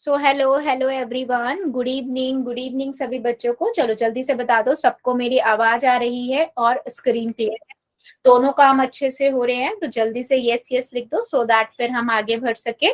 So hello hello everyone, good evening सभी बच्चों को। चलो जल्दी से बता दो सबको मेरी आवाज आ रही है और स्क्रीन क्लियर है, दोनों काम अच्छे से हो रहे हैं। तो जल्दी से यस यस लिख दो सो दैट फिर हम आगे बढ़ सके।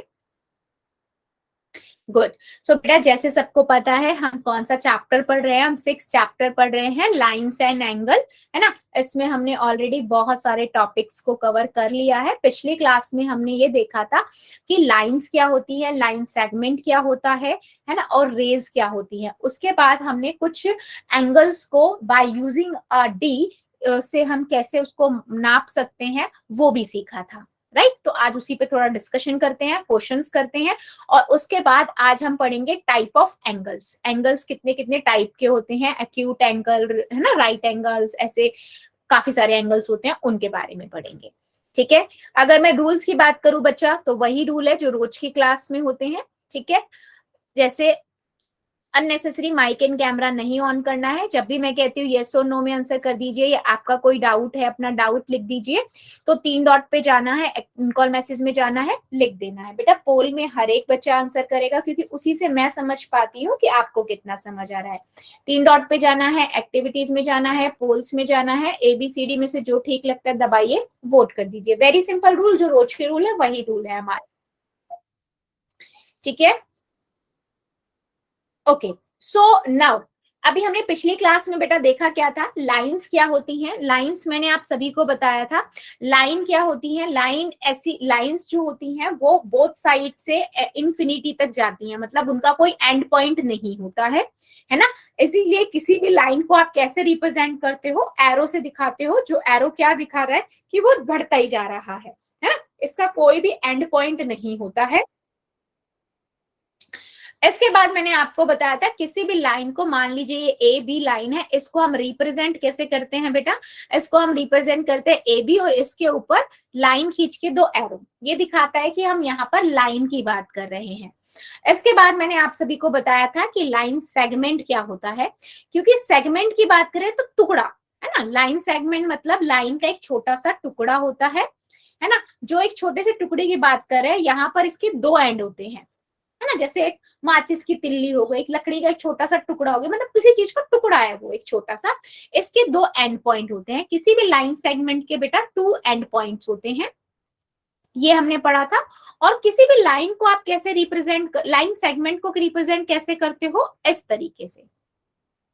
गुड। सो बेटा जैसे सबको पता है हम कौन सा चैप्टर पढ़ रहे हैं, हम 6 चैप्टर पढ़ रहे हैं, लाइंस एंड एंगल, है ना। इसमें हमने ऑलरेडी बहुत सारे टॉपिक्स को कवर कर लिया है। पिछली क्लास में हमने ये देखा था कि लाइंस क्या होती है, लाइन सेगमेंट क्या होता है ना, और रेज क्या होती है। उसके बाद हमने कुछ एंगल्स को बाय यूजिंग डी से हम कैसे उसको नाप सकते हैं वो भी सीखा था, राइट। तो आज उसी पे थोड़ा डिस्कशन करते हैं, क्वेश्चंस करते हैं, और उसके बाद आज हम पढ़ेंगे टाइप ऑफ एंगल्स। एंगल्स कितने कितने टाइप के होते हैं, एक्यूट एंगल, है ना, राइट एंगल्स, ऐसे काफी सारे एंगल्स होते हैं, उनके बारे में पढ़ेंगे। ठीक है। अगर मैं रूल्स की बात करूं बच्चा, तो वही रूल है जो रोज की क्लास में होते हैं। ठीक है। जैसे अननेसेसरी माइक एंड कैमरा नहीं ऑन करना है। जब भी मैं कहती हूँ येस और नो में आंसर कर दीजिए, या आपका कोई डाउट है अपना डाउट लिख दीजिए। तो 3 डॉट पे जाना है, कॉल मैसेज में जाना है, लिख देना है। बेटा पोल में हर एक बच्चा आंसर करेगा, क्योंकि उसी से मैं समझ पाती हूँ कि आपको कितना समझ आ रहा है। 3 डॉट पे जाना है, एक्टिविटीज में जाना है, पोल्स में जाना है, ABCD में से जो ठीक लगता है दबाइए, वोट कर दीजिए। वेरी सिंपल रूल, जो रोज के रूल है वही रूल है हमारे। ठीक है। ओके। सो नाउ अभी हमने पिछली क्लास में बेटा देखा क्या था, लाइंस क्या होती हैं। लाइंस मैंने आप सभी को बताया था। लाइन क्या होती है, लाइन ऐसी लाइंस जो होती हैं वो बोथ साइड से इंफिनिटी तक जाती हैं, मतलब उनका कोई एंड पॉइंट नहीं होता है ना। इसीलिए किसी भी लाइन को आप कैसे रिप्रेजेंट करते हो, एरो से दिखाते हो। जो एरो क्या दिखा रहा है कि वो बढ़ता ही जा रहा है ना, इसका कोई भी एंड पॉइंट नहीं होता है। इसके बाद मैंने आपको बताया था किसी भी लाइन को, मान लीजिए ये ए बी लाइन है, इसको हम रिप्रेजेंट कैसे करते हैं बेटा, इसको हम रिप्रेजेंट करते हैं ए बी, और इसके ऊपर लाइन खींच के 2 एरो, ये दिखाता है कि हम यहाँ पर लाइन की बात कर रहे हैं। इसके बाद मैंने आप सभी को बताया था कि लाइन सेगमेंट क्या होता है, क्योंकि सेगमेंट की बात करें तो टुकड़ा, है ना। लाइन सेगमेंट मतलब लाइन का एक छोटा सा टुकड़ा होता है ना। जो एक छोटे से टुकड़े की बात कर रहे हैं, यहाँ पर इसके 2 एंड होते हैं, है ना। जैसे एक माचिस की तिल्ली हो गई, एक लकड़ी का एक छोटा सा टुकड़ा हो गया, मतलब किसी चीज का टुकड़ा है वो एक छोटा सा। इसके 2 एंड पॉइंट होते हैं। किसी भी लाइन सेगमेंट के बेटा 2 एंड पॉइंट्स होते हैं, ये हमने पढ़ा था। और किसी भी लाइन को आप कैसे रिप्रेजेंट, लाइन सेगमेंट को रिप्रेजेंट कैसे करते हो, इस तरीके से।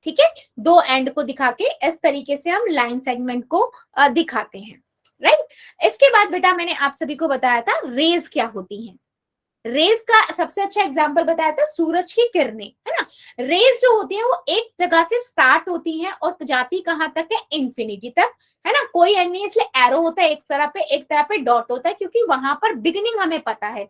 ठीक है। 2 एंड को दिखा के इस तरीके से हम लाइन सेगमेंट को दिखाते हैं, राइट। इसके बाद बेटा मैंने आप सभी को बताया था रेज क्या होती हैं। रेज का सबसे अच्छा एग्जांपल बताया था सूरज की किरणें, है ना। रेज जो होती है वो एक जगह से स्टार्ट होती हैं और जाती कहां तक है, इंफिनिटी तक, है ना। कोई एंड नहीं, इसलिए एरो होता है एक तरह पे डॉट होता है, क्योंकि वहां पर बिगिनिंग हमें पता है।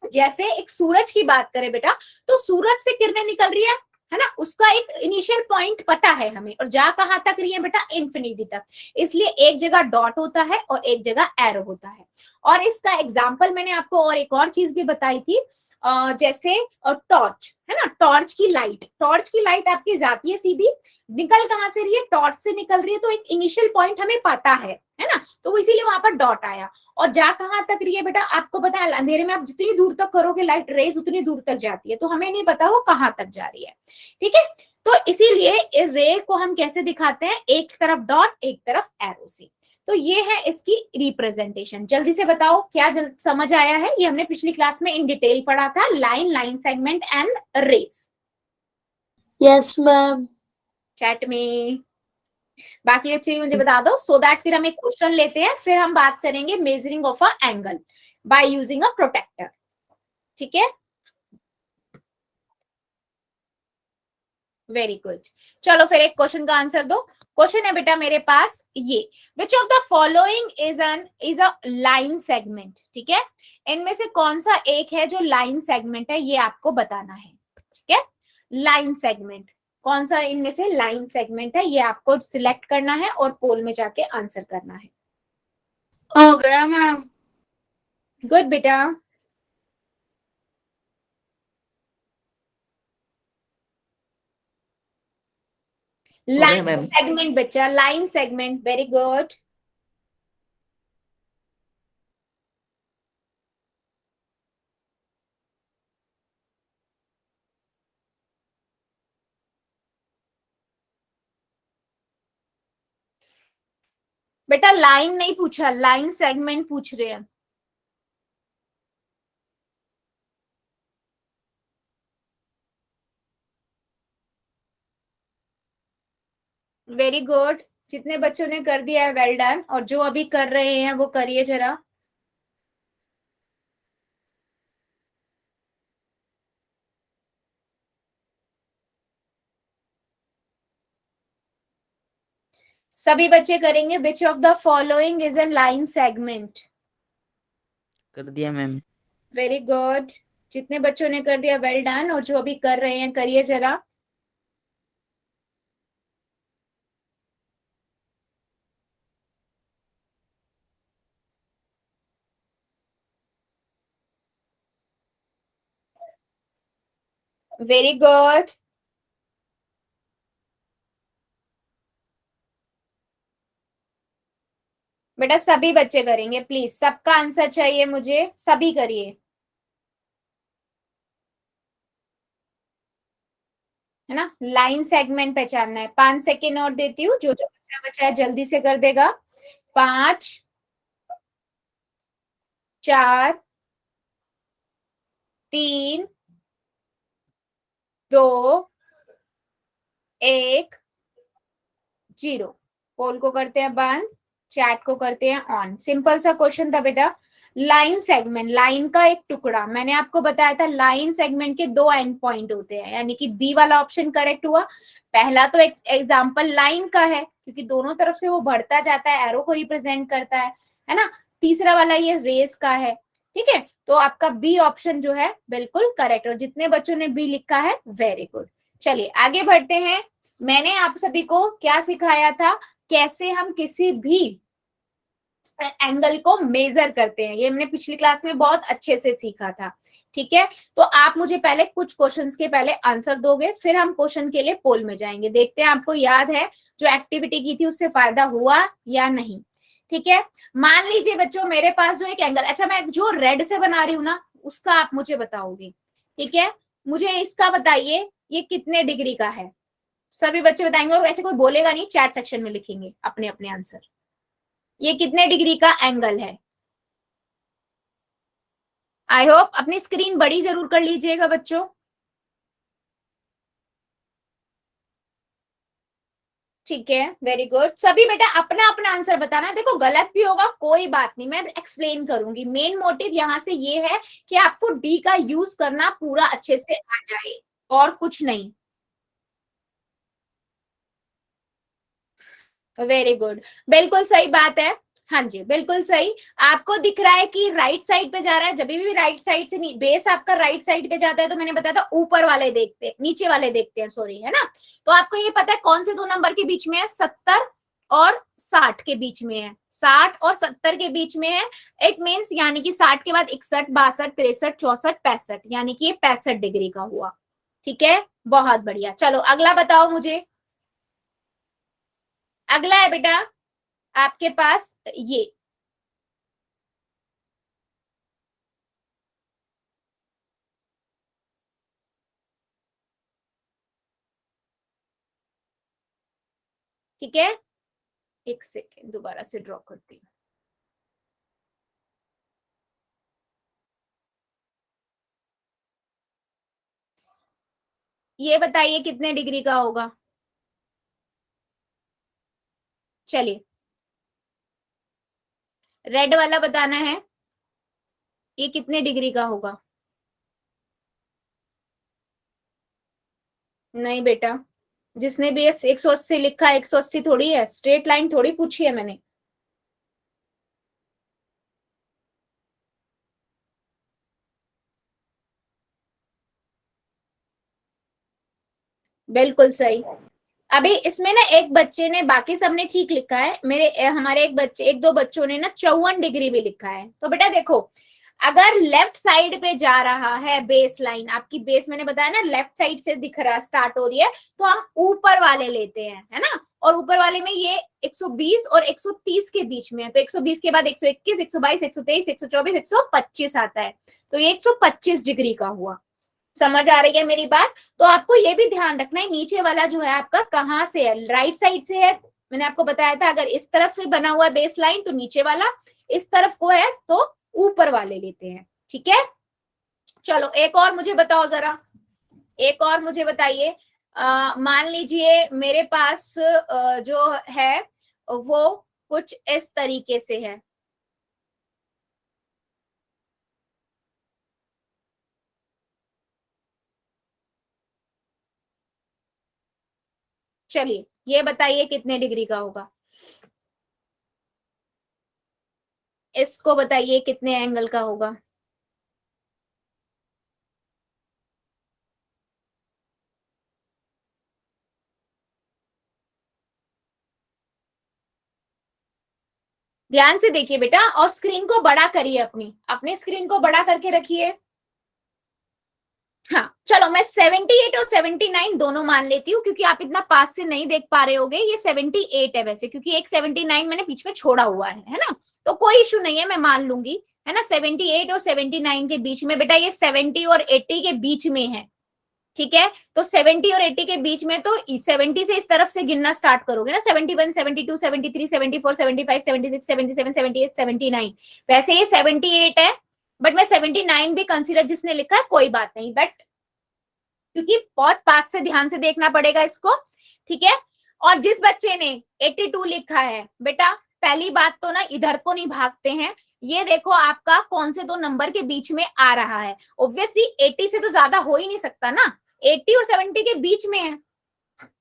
जैसे एक सूरज की बात करें बेटा, तो सूरज से किरणें निकल रही है ना, उसका एक इनिशियल पॉइंट पता है हमें, और जा कहां तक रही है बेटा, इंफिनिटी तक। इसलिए एक जगह डॉट होता है और एक जगह एरो होता है। और इसका एग्जाम्पल मैंने आपको और एक और चीज भी बताई थी, जैसे टॉर्च, है ना। टॉर्च की लाइट आपकी जाती है सीधी, निकल कहां से रही है, टॉर्च से निकल रही है, तो एक इनिशियल पॉइंट हमें पता है ना। तो इसीलिए वहां पर डॉट आया। और जा कहां तक रही है बेटा, आपको पता है अंधेरे में आप जितनी दूर तक करोगे लाइट रेज उतनी दूर तक जाती है, तो हमें नहीं पता वो कहां तक जा रही है। ठीक है। तो इसीलिए इस रे को हम कैसे दिखाते हैं, एक तरफ डॉट एक तरफ एरो से। तो ये है इसकी रिप्रेजेंटेशन। जल्दी से बताओ क्या समझ आया है। ये हमने पिछली क्लास में इन डिटेल पढ़ा था, line, line segment and rays. Yes ma'am. Chat में बाकी अच्छे मुझे बता दो, सो दैट फिर हम एक क्वेश्चन लेते हैं, फिर हम बात करेंगे measuring of a angle by using a protractor. ठीक है। Very good. चलो फिर एक क्वेश्चन का आंसर दो। क्वेश्चन है बेटा मेरे पास ये, which of the following is a line segment. ठीक है। इनमें से कौन सा एक है जो लाइन सेगमेंट है, ये आपको बताना है। ठीक है। लाइन सेगमेंट कौन सा, इनमें से लाइन सेगमेंट है, ये आपको सिलेक्ट करना है और पोल में जाके आंसर करना है। हो गया मैम। गुड बेटा। हो गया लाइन मैम। सेगमेंट बच्चा, लाइन सेगमेंट, वेरी गुड। बेटा लाइन नहीं पूछा, लाइन सेगमेंट पूछ रहे हैं। वेरी गुड, जितने बच्चों ने कर दिया है वेल डन, और जो अभी कर रहे हैं वो करिए जरा। सभी बच्चे करेंगे। Which of the following is a line segment? कर दिया मैम। वेरी गुड, जितने बच्चों ने कर दिया वेल डन, और जो अभी कर रहे हैं करिए जरा। वेरी गुड, बेटा सभी बच्चे करेंगे प्लीज, सबका आंसर चाहिए मुझे, सभी करिए, है ना। लाइन सेगमेंट पहचानना है। 5 सेकेंड और देती हूँ, जो जो बच्चा बचा है जल्दी से कर देगा। 5, 4, 3, 2, 1, 0। पोल को करते हैं बंद, चैट को करते हैं ऑन। सिंपल सा क्वेश्चन था बेटा। लाइन सेगमेंट, लाइन का एक टुकड़ा। मैंने आपको बताया था लाइन सेगमेंट के 2 एंड पॉइंट होते हैं, यानी कि बी वाला ऑप्शन करेक्ट हुआ। पहला तो एग्जाम्पल लाइन का है, क्योंकि दोनों तरफ से वो बढ़ता जाता है, एरो को रिप्रेजेंट करता है ना। तीसरा वाला ये रेस का है, ठीक है। तो आपका बी ऑप्शन जो है बिल्कुल करेक्ट, और जितने बच्चों ने बी लिखा है वेरी गुड। चलिए आगे बढ़ते हैं। मैंने आप सभी को क्या सिखाया था, कैसे हम किसी भी एंगल को मेजर करते हैं, ये हमने पिछली क्लास में बहुत अच्छे से सीखा था, ठीक है। तो आप मुझे पहले कुछ क्वेश्चंस के पहले आंसर दोगे, फिर हम क्वेश्चन के लिए पोल में जाएंगे। देखते हैं आपको याद है जो एक्टिविटी की थी उससे फायदा हुआ या नहीं, ठीक है। मान लीजिए बच्चों मेरे पास जो एक एंगल, अच्छा मैं जो रेड से बना रही हूँ ना उसका आप मुझे बताओगे, ठीक है। मुझे इसका बताइए ये कितने डिग्री का है, सभी बच्चे बताएंगे, और ऐसे कोई बोलेगा नहीं, चैट सेक्शन में लिखेंगे अपने अपने आंसर। ये कितने डिग्री का एंगल है? आई होप अपनी स्क्रीन बड़ी जरूर कर लीजिएगा बच्चों। ठीक है, वेरी गुड। सभी बेटा अपना अपना आंसर बताना। देखो गलत भी होगा कोई बात नहीं, मैं एक्सप्लेन करूंगी। मेन मोटिव यहाँ से ये है कि आपको डी का यूज करना पूरा अच्छे से आ जाए, और कुछ नहीं। वेरी गुड, बिल्कुल सही बात है। हाँ जी बिल्कुल सही। आपको दिख रहा है कि राइट साइड पे जा रहा है, जब भी राइट साइड से बेस आपका राइट साइड पे जाता है तो मैंने बताया था ऊपर वाले देखते हैं, नीचे वाले देखते हैं, सॉरी, है ना। तो आपको ये पता है कौन से दो नंबर के बीच में है? 70 और 60 के बीच में है, 60 और 70 के बीच में है। इट मीन्स यानी कि 60 के बाद 61, 62, 63, 64, 65, यानी कि ये 65 डिग्री का हुआ, ठीक है। बहुत बढ़िया, चलो अगला बताओ मुझे। अगला है बेटा आपके पास ये, ठीक है। एक सेकेंड दोबारा से ड्रॉ करती हूँ। ये बताइए कितने डिग्री का होगा? चलिए रेड वाला बताना है, ये कितने डिग्री का होगा? नहीं बेटा, जिसने भी 180 लिखा है, 180 थोड़ी है, स्ट्रेट लाइन थोड़ी पूछी है मैंने। बिल्कुल सही। अभी इसमें ना एक बच्चे ने, बाकी सबने ठीक लिखा है, हमारे एक दो बच्चों ने ना 54 डिग्री भी लिखा है। तो बेटा देखो, अगर लेफ्ट साइड पे जा रहा है बेस लाइन, आपकी बेस मैंने बताया ना लेफ्ट साइड से दिख रहा स्टार्ट हो रही है, तो हम ऊपर वाले लेते हैं, है ना। और ऊपर वाले में ये 120 और 130 के बीच में है, तो 120 के बाद 121, 122, 123, 124, 125 आता है, तो ये 125 डिग्री का हुआ। समझ आ रही है मेरी बात? तो आपको ये भी ध्यान रखना है नीचे वाला जो है आपका कहाँ से है, राइट साइड से है मैंने आपको बताया था अगर इस तरफ से बना हुआ बेस लाइन तो नीचे वाला, इस तरफ को है तो ऊपर वाले लेते हैं। ठीक है, चलो एक और मुझे बताओ जरा, एक और मुझे बताइए। मान लीजिए मेरे पास जो है वो कुछ इस तरीके से है। चलिए ये बताइए कितने डिग्री का होगा, इसको बताइए कितने एंगल का होगा। ध्यान से देखिए बेटा और स्क्रीन को बड़ा करिए, अपनी स्क्रीन को बड़ा करके रखिए। हाँ चलो मैं 78 और 79 दोनों मान लेती हूँ क्योंकि आप इतना पास से नहीं देख पा रहे होगे। ये 78 है वैसे, क्योंकि एक 79 मैंने बीच में छोड़ा हुआ है ना, तो कोई इशू नहीं है, मैं मान लूंगी, है ना। 78 और 79 के बीच में बेटा, ये 70 और 80 के बीच में है। ठीक है, तो 70 और 80 के बीच में, तो 70 से इस तरफ से गिनना स्टार्ट करोगे ना, 71, 72, 73, 74, 75, 76, 77, 78, 79। वैसे ये 78 है, बट मैं 79 भी कंसीडर, जिसने लिखा है कोई बात नहीं, बट क्योंकि बहुत पास से ध्यान से देखना पड़ेगा इसको। ठीक है, और जिस बच्चे ने 82 लिखा है बेटा, पहली बात तो ना इधर को नहीं भागते हैं, ये देखो आपका कौन से दो नंबर के बीच में आ रहा है। ऑब्वियसली 80 से तो ज्यादा हो ही नहीं सकता ना, 80 और 70 के बीच में है।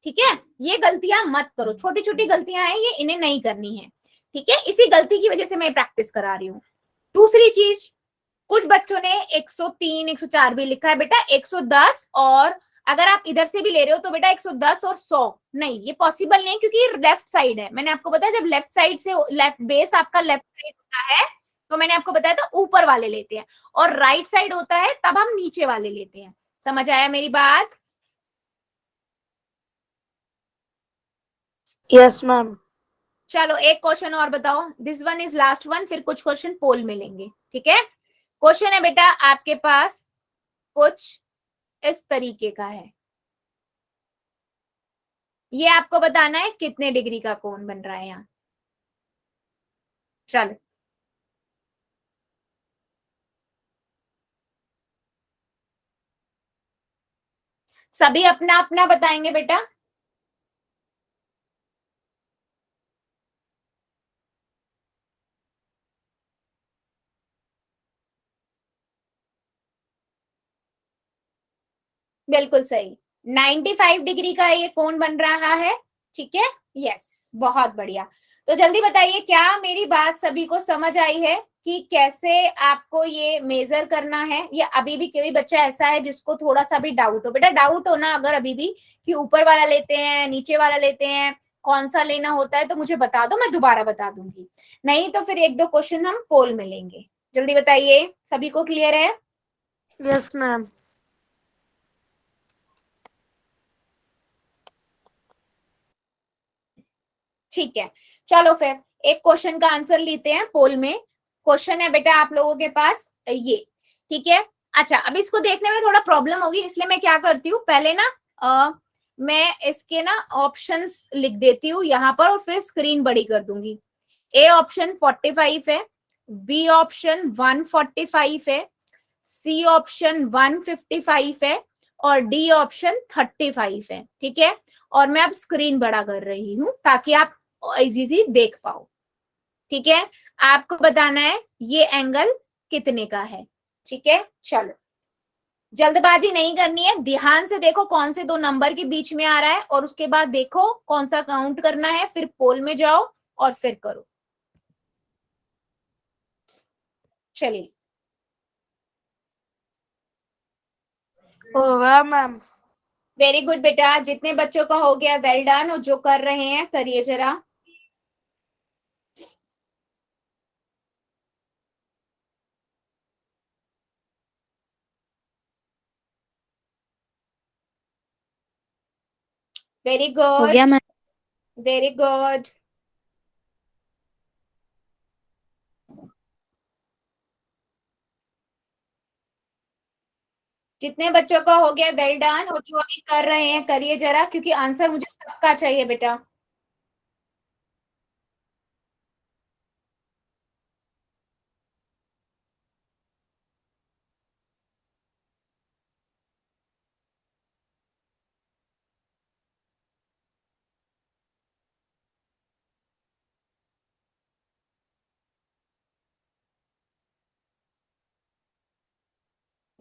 ठीक है, ये गलतियां मत करो, छोटी छोटी गलतियां हैं ये, इन्हें नहीं करनी है। ठीक है, इसी गलती की वजह से मैं प्रैक्टिस करा रही हूँ। दूसरी चीज, कुछ बच्चों ने 103, 104 भी लिखा है बेटा, 110, और अगर आप इधर से भी ले रहे हो तो बेटा 110 और 100 नहीं, ये पॉसिबल नहीं है क्योंकि ये लेफ्ट साइड है। मैंने आपको बताया जब लेफ्ट साइड से, लेफ्ट बेस आपका लेफ्ट साइड होता है तो मैंने आपको बताया था ऊपर वाले लेते हैं, और राइट साइड होता है तब हम नीचे वाले लेते हैं। समझ आया मेरी बात? Yes ma'am. चलो एक क्वेश्चन और बताओ, this one is last one, फिर कुछ क्वेश्चन पोल में लेंगे। ठीक है, क्वेश्चन है बेटा आपके पास कुछ इस तरीके का है, ये आपको बताना है कितने डिग्री का कोण बन रहा है यहाँ। चलो सभी अपना अपना बताएंगे बेटा। बिल्कुल सही, 95 डिग्री का ये कोण बन रहा है। ठीक है, यस, बहुत बढ़िया। तो जल्दी बताइए क्या मेरी बात सभी को समझ आई है कि कैसे आपको ये मेजर करना है, या अभी भी कोई बच्चा ऐसा है जिसको थोड़ा सा भी डाउट हो? बेटा डाउट हो ना अगर अभी भी कि ऊपर वाला लेते हैं नीचे वाला लेते हैं, कौन सा लेना होता है, तो मुझे बता दो, मैं दोबारा बता दूंगी, नहीं तो फिर एक दो क्वेश्चन हम पोल में लेंगे। जल्दी बताइए, सभी को क्लियर है? Yes ma'am. ठीक है, चलो फिर एक क्वेश्चन का आंसर लेते हैं पोल में। क्वेश्चन है बेटा आप लोगों के पास ये। ठीक है, अच्छा अब इसको देखने में थोड़ा प्रॉब्लम होगी, इसलिए मैं क्या करती हूँ, पहले ना मैं इसके ना ऑप्शंस लिख देती हूँ यहाँ पर और फिर स्क्रीन बड़ी कर दूंगी। ए ऑप्शन 45 है, बी ऑप्शन 145 है, सी ऑप्शन 155 है, और डी ऑप्शन 35 है। ठीक है, और मैं अब स्क्रीन बड़ा कर रही हूँ ताकि आप इजी देख पाओ। ठीक है, आपको बताना है ये एंगल कितने का है। ठीक है, चलो जल्दबाजी नहीं करनी है, ध्यान से देखो कौन से दो नंबर के बीच में आ रहा है, और उसके बाद देखो कौन सा काउंट करना है, फिर पोल में जाओ और फिर करो। चलिए होगा मैम। वेरी गुड बेटा, जितने बच्चों का हो गया वेल डन, और जो कर रहे हैं करिए जरा। वेरी हो गुड, गया मैम। Very good. जितने बच्चों का हो गया वेल डन, और जो अभी कर रहे हैं करिए जरा, क्योंकि आंसर मुझे सबका चाहिए बेटा।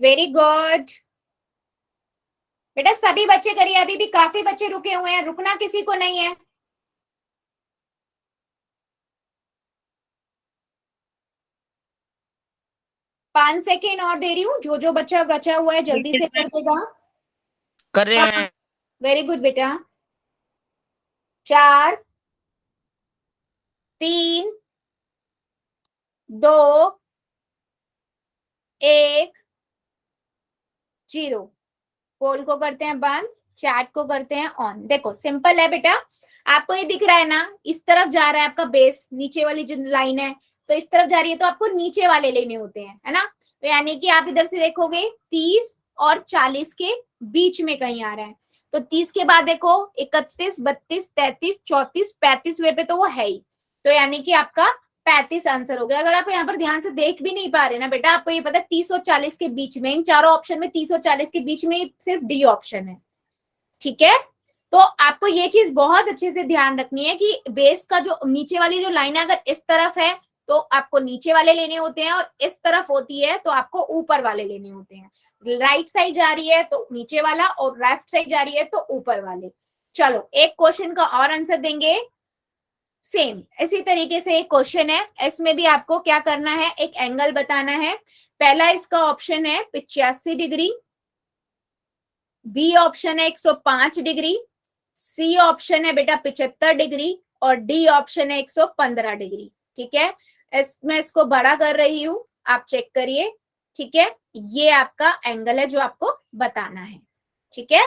वेरी गुड बेटा, सभी बच्चे करिए, अभी भी काफी बच्चे रुके हुए हैं, रुकना किसी को नहीं है। पांच सेकेंड और दे रही हूँ, जो जो बच्चा बचा हुआ है जल्दी से कर देगा। कर रहे हैं। वेरी गुड बेटा। 4 3 2 1 0। पोल को करते हैं बंद, चैट को करते हैं ऑन। देखो सिंपल है बेटा, आपको ये दिख रहा है ना, इस तरफ जा रहा है आपका बेस, नीचे वाली जो लाइन है तो इस तरफ जा रही है, तो आपको नीचे वाले लेने होते हैं, है ना। तो यानी कि आप इधर से देखोगे 30 और 40 के बीच में कहीं आ रहा है, तो 30 के बाद देखो 31 32 33 34 35वें पे तो वो है ही, तो यानी कि आपका 35 आंसर हो गया। अगर आप यहाँ पर ध्यान से देख भी नहीं पा रहे ना बेटा, आपको ये पता है 30 और 40 के बीच में, इन चारों ऑप्शन में 30 और 40 के बीच में सिर्फ डी ऑप्शन है, ठीक है। तो आपको ये चीज बहुत अच्छे से ध्यान रखनी है कि बेस का जो नीचे वाली जो लाइन है, अगर इस तरफ है तो आपको नीचे वाले लेने होते हैं, और इस तरफ होती है तो आपको ऊपर वाले लेने होते हैं। राइट साइड जा रही है तो नीचे वाला, और लेफ्ट साइड जा रही है तो ऊपर वाले। चलो एक क्वेश्चन का और आंसर देंगे, सेम इसी तरीके से एक क्वेश्चन है, इसमें भी आपको क्या करना है, एक एंगल बताना है। पहला इसका ऑप्शन है 85 डिग्री, बी ऑप्शन है 105 डिग्री, सी ऑप्शन है बेटा 75 डिग्री, और डी ऑप्शन है 115 डिग्री। ठीक है, मैं इसको बड़ा कर रही हूं, आप चेक करिए। ठीक है, ये आपका एंगल है जो आपको बताना है। ठीक है,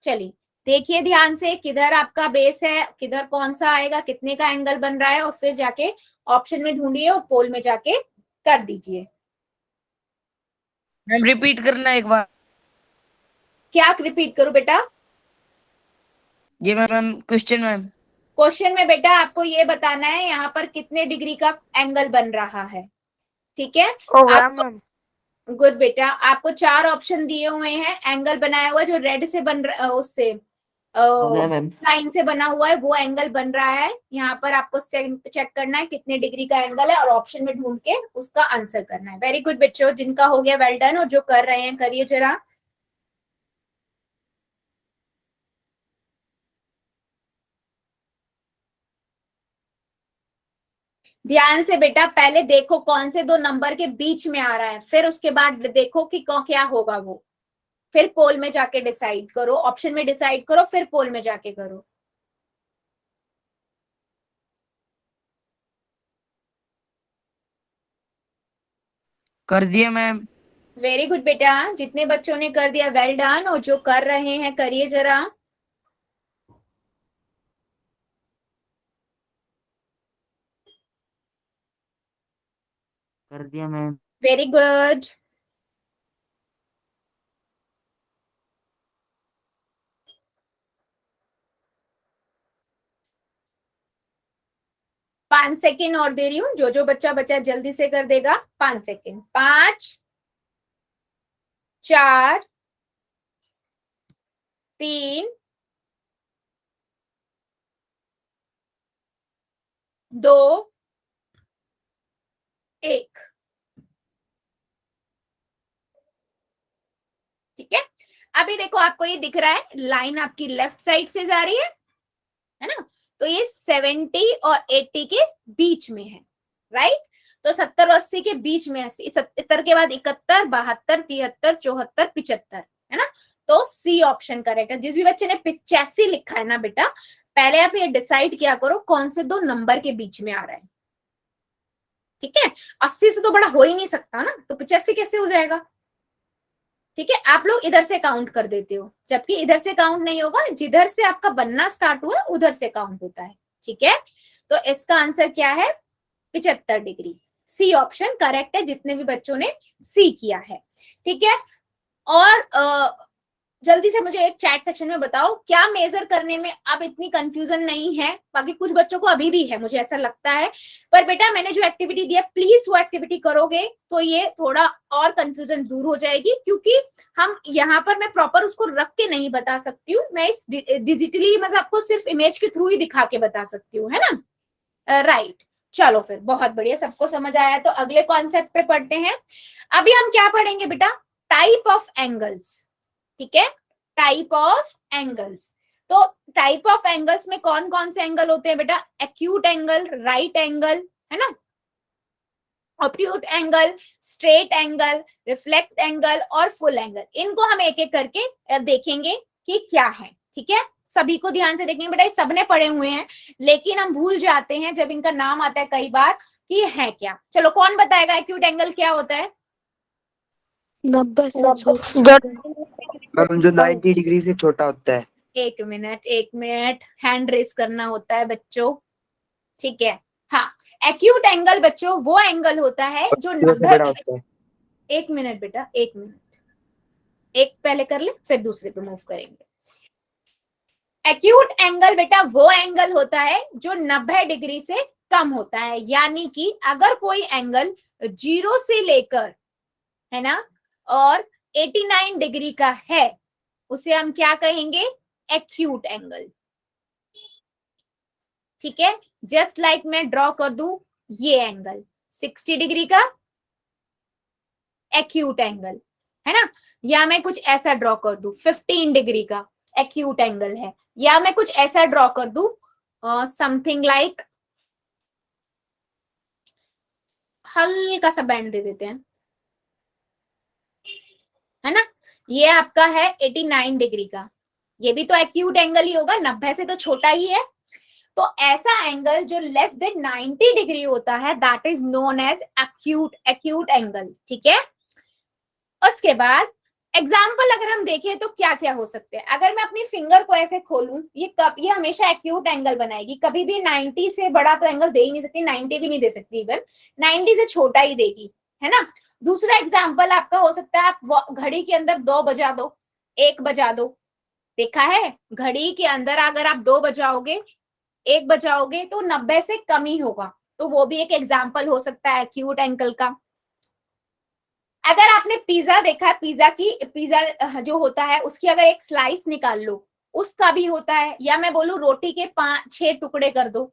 चलिए देखिए ध्यान से, किधर आपका बेस है, किधर कौन सा आएगा, कितने का एंगल बन रहा है, और फिर जाके ऑप्शन में ढूंढिए और पोल में जाके कर दीजिए। मैम रिपीट करना एक बार। क्या रिपीट करूं बेटा? ये मैम क्वेश्चन मैम। क्वेश्चन में बेटा आपको ये बताना है यहाँ पर कितने डिग्री का एंगल बन रहा है। ठीक है, हो गया आपको मैम। गुड बेटा, आपको 4 ऑप्शन दिए हुए हैं, एंगल बनाया हुआ जो रेड से बन रहा, उससे मैम। लाइन से बना हुआ है वो एंगल बन रहा है। यहाँ पर आपको चेक करना है कितने डिग्री का एंगल है, और ऑप्शन में ढूंढ के उसका आंसर करना है। वेरी गुड बच्चों, जिनका हो गया वेल डन, और जो कर रहे हैं करिए जरा। ध्यान से बेटा, पहले देखो कौन से 2 नंबर के बीच में आ रहा है, फिर उसके बाद देखो कि क्या होगा वो, फिर पोल में जाके डिसाइड करो, ऑप्शन में डिसाइड करो, फिर पोल में जाके करो। कर दिया मैम। वेरी गुड बेटा, जितने बच्चों ने कर दिया वेल डन, और जो कर रहे हैं करिए जरा। कर दिया मैम। Very good. पांच सेकेंड और दे रही हूँ, जो जो बच्चा बचा जल्दी से कर देगा। 5 सेकेंड, 5 4 3 2 1। ठीक है, अभी देखो आपको ये दिख रहा है, लाइन आपकी लेफ्ट साइड से जा रही है ना, तो ये 70 और 80 के बीच में है, राइट। तो 70 और 80 के बीच में है, 70 के बाद 71 72 73 74 75, है ना। तो सी ऑप्शन करेक्ट है। जिस भी बच्चे ने 85 लिखा है ना बेटा, पहले आप ये डिसाइड किया करो कौन से 2 नंबर के बीच में आ रहा है। ठीक है, 80 से तो बड़ा हो ही नहीं सकता ना, तो 85 कैसे हो जाएगा। ठीक है, आप लोग इधर से काउंट कर देते हो, जबकि इधर से काउंट नहीं होगा, जिधर से आपका बनना स्टार्ट हुआ उधर से काउंट होता है। ठीक है, तो इसका आंसर क्या है, 75 डिग्री। सी ऑप्शन करेक्ट है, जितने भी बच्चों ने सी किया है। ठीक है, और जल्दी से मुझे एक चैट सेक्शन में बताओ, क्या मेजर करने में अब इतनी कंफ्यूजन नहीं है? बाकी कुछ बच्चों को अभी भी है, मुझे ऐसा लगता है, पर बेटा मैंने जो एक्टिविटी दिया प्लीज वो एक्टिविटी करोगे तो ये थोड़ा और कंफ्यूजन दूर हो जाएगी, क्योंकि हम यहाँ पर मैं प्रॉपर उसको रख के नहीं बता सकती हूँ, मैं इस डिजिटली मतलब आपको सिर्फ इमेज के थ्रू ही दिखा के बता सकती हूँ, है ना। राइट, चलो फिर बहुत बढ़िया, सबको समझ आया। तो अगले कॉन्सेप्ट पे पढ़ते हैं। अभी हम क्या पढ़ेंगे बेटा, टाइप ऑफ एंगल्स, ठीक है, टाइप ऑफ एंगल्स। तो टाइप ऑफ एंगल्स में कौन कौन से एंगल होते हैं बेटा? एक्यूट एंगल, राइट एंगल, है ना, obtuse angle, straight angle, reflect angle और फुल एंगल। इनको हम एक एक करके देखेंगे कि क्या है, ठीक है। सभी को ध्यान से देखेंगे बेटा, सबने पढ़े हुए हैं लेकिन हम भूल जाते हैं जब इनका नाम आता है कई बार कि है क्या। चलो कौन बताएगा एक्यूट एंगल क्या होता है? 90 से मैम जो 90 डिग्री से छोटा होता है। एक मिनट, हैंड रेस करना होता है बच्चों, ठीक है। हाँ, एक्यूट एंगल बच्चों वो एंगल होता है जो 0 से बड़ा होता है। एक मिनट बेटा, एक मिनट, एक पहले कर ले फिर दूसरे पे मूव करेंगे। एक्यूट एंगल बेटा वो एंगल होता है जो 90 डिग्री से कम होता है, यानी कि अगर कोई एंगल 0 से लेकर, है ना, और 89 डिग्री का है उसे हम क्या कहेंगे? एक्यूट एंगल, ठीक है। जस्ट लाइक मैं ड्रॉ कर दूं ये एंगल 60 डिग्री का एक्यूट एंगल, है ना, या मैं कुछ ऐसा ड्रॉ कर दूं 15 डिग्री का एक्यूट एंगल है, या मैं कुछ ऐसा ड्रॉ कर दूं समथिंग लाइक, हल्का सा बैंड दे देते हैं, है ना, ये आपका है 89 डिग्री का, ये भी तो एक्यूट एंगल ही होगा, 90 से तो छोटा ही है। तो ऐसा एंगल जो लेस देन 90 डिग्री होता है that is known as acute angle, ठीक है। उसके बाद एग्जाम्पल अगर हम देखें तो क्या क्या हो सकते हैं, अगर मैं अपनी फिंगर को ऐसे खोलूं, ये हमेशा एक्यूट एंगल बनाएगी, कभी भी 90 से बड़ा तो एंगल दे ही नहीं सकती, 90 भी नहीं दे सकती, इवन 90 से छोटा ही देगी, है ना। दूसरा एग्जाम्पल आपका हो सकता है आप घड़ी के अंदर 2 बजा दो, 1 बजा दो, देखा है घड़ी के अंदर अगर आप 2 बजाओगे 1 बजाओगे तो 90 से कम ही होगा, तो वो भी एक एग्जाम्पल हो सकता है एक्यूट एंगल का। अगर आपने पिज्जा देखा है, पिज्जा जो होता है उसकी अगर एक स्लाइस निकाल लो उसका भी होता है, या मैं बोलूं रोटी के 5-6 टुकड़े कर दो,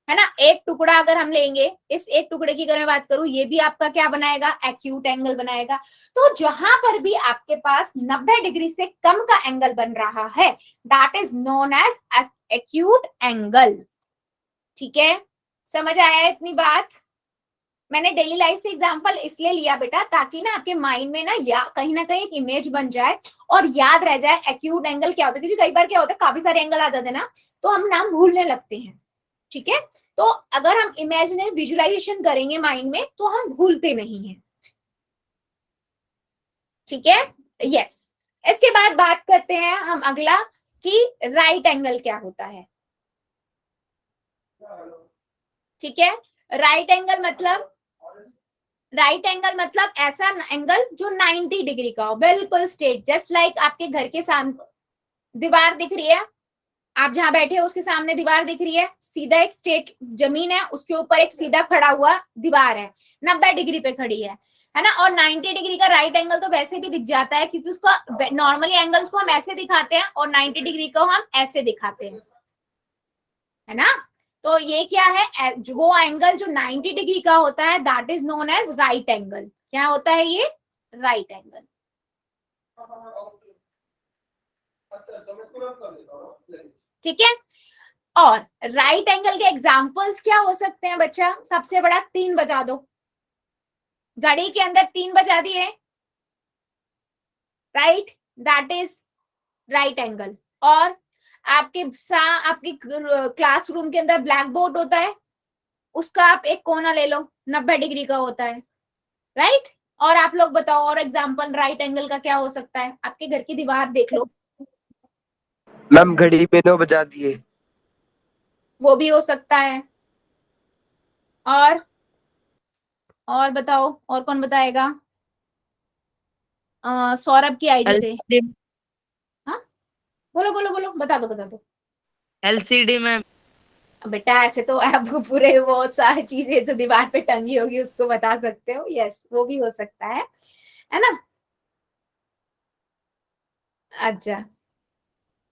है ना, एक टुकड़ा अगर हम लेंगे, इस एक टुकड़े की अगर मैं बात करूं, ये भी आपका क्या बनाएगा? एक्यूट एंगल बनाएगा। तो जहां पर भी आपके पास 90 डिग्री से कम का एंगल बन रहा है that is known as acute angle, ठीक है। समझ आया इतनी बात? मैंने डेली लाइफ से एग्जांपल इसलिए लिया बेटा ताकि ना आपके माइंड में ना या कहीं ना कहीं एक इमेज बन जाए और याद रह जाए एक्यूट एंगल क्या होता है, क्योंकि कई बार क्या होता है काफी सारे एंगल आ जाते हैं ना तो हम नाम भूलने लगते हैं, ठीक है। तो अगर हम इमेजिनरी विजुअलाइजेशन करेंगे माइंड में तो हम भूलते नहीं हैं, ठीक है, यस। इसके बाद बात करते हैं हम अगला कि राइट एंगल क्या होता है, ठीक है। राइट एंगल मतलब ऐसा एंगल जो 90 डिग्री का हो, बिल्कुल स्ट्रेट, जस्ट लाइक आपके घर के सामने दीवार दिख रही है, आप जहां बैठे हो उसके सामने दीवार दिख रही है, सीधा एक स्ट्रेट जमीन है, उसके ऊपर एक सीधा खड़ा हुआ दीवार है, 90 डिग्री पे खड़ी है ना। और 90 डिग्री का राइट एंगल तो वैसे भी दिख जाता है क्योंकि उसका नॉर्मली एंगल्स को हम ऐसे दिखाते हैं और 90 डिग्री को हम ऐसे दिखाते हैं, है ना। तो ये क्या है? वो एंगल जो 90 डिग्री का होता है that is known as right angle. क्या होता है ये? Right angle. ठीक है। और राइट एंगल के एग्जांपल्स क्या हो सकते हैं बच्चा? सबसे बड़ा 3 बजा दो, घड़ी के अंदर 3 बजा दिए, right, that is right angle. और आपके क्लासरूम के अंदर ब्लैक बोर्ड होता है, उसका आप एक कोना ले लो, 90 डिग्री का होता है, राइट। और आप लोग बताओ और एग्जांपल राइट एंगल का क्या हो सकता है? आपके घर की दीवार देख लो, मैम घड़ी पे 9 बजा दिए, वो भी हो सकता है। और बताओ, और कौन बताएगा? सौरभ की आईडी से, हाँ बोलो बोलो बोलो, बता दो। LCD ma'am. बेटा ऐसे तो आपको पूरे वो सारी चीजें तो दीवार पे टंगी होगी उसको बता सकते हो, यस वो भी हो सकता है ना। अच्छा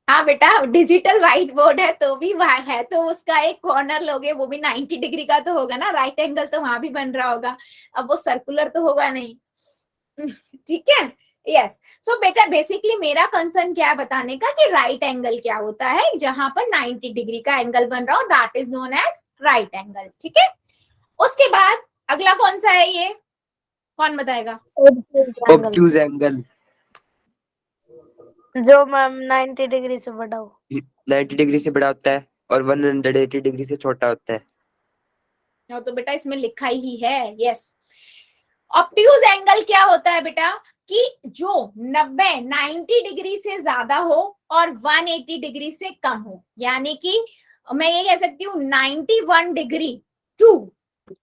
हाँ बेटा, डिजिटल व्हाइट बोर्ड है तो भी वहां है तो उसका एक कॉर्नर लोगे वो भी 90 डिग्री का तो होगा ना, राइट एंगल तो वहां भी बन रहा होगा, अब वो सर्कुलर तो होगा नहीं। ठीक है, यस। सो बेटा बेसिकली मेरा कंसर्न क्या है बताने का कि राइट एंगल क्या होता है, जहां पर 90 डिग्री का एंगल बन रहा हो, that is known as right angle. ठीक है, उसके बाद अगला कौन सा है, ये कौन बताएगा? ऑब्ट्यूज एंगल, जो मैम 90 डिग्री से बड़ा हो। 90 डिग्री से बड़ा होता है और 180 डिग्री से छोटा होता है। तो बेटा इसमें लिखा ही है, यस। ऑब्ट्यूज एंगल क्या होता है बेटा, कि जो 90 डिग्री से ज्यादा हो और 180 डिग्री से कम हो, यानी कि मैं ये कह सकती हूँ 91 डिग्री टू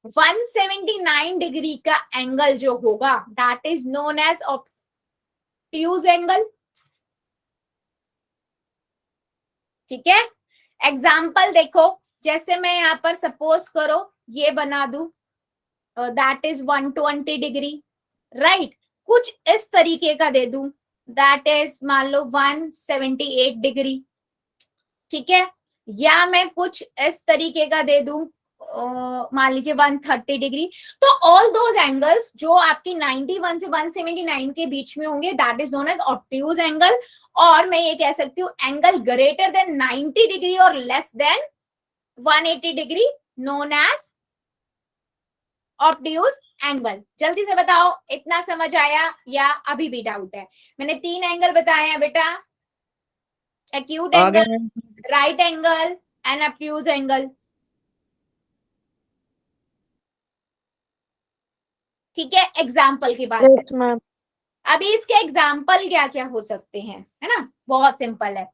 179 डिग्री का एंगल जो होगा that is known as obtuse angle. ठीक है, एग्जाम्पल देखो, जैसे मैं यहाँ पर सपोज करो ये बना दू, दैट इज 120 डिग्री, राइट। कुछ इस तरीके का दे दूं, दैट इज मान लो 178 डिग्री। ठीक है, या मैं कुछ इस तरीके का दे दूं, मान लीजिए 130 डिग्री। तो ऑल दोज एंगल्स जो आपकी 91 से 179 के बीच में होंगे that is known as obtuse angle. और मैं ये कह सकती हूँ एंगल ग्रेटर देन 90 डिग्री और less than 180 degree known as obtuse angle. जल्दी से बताओ इतना समझ आया या अभी भी डाउट है? मैंने 3 एंगल बताए हैं बेटा, acute angle, right angle and obtuse angle. ठीक है, एग्जाम्पल की बात यस मैम। अभी इसके एग्जाम्पल क्या क्या हो सकते हैं, है ना, बहुत सिंपल है।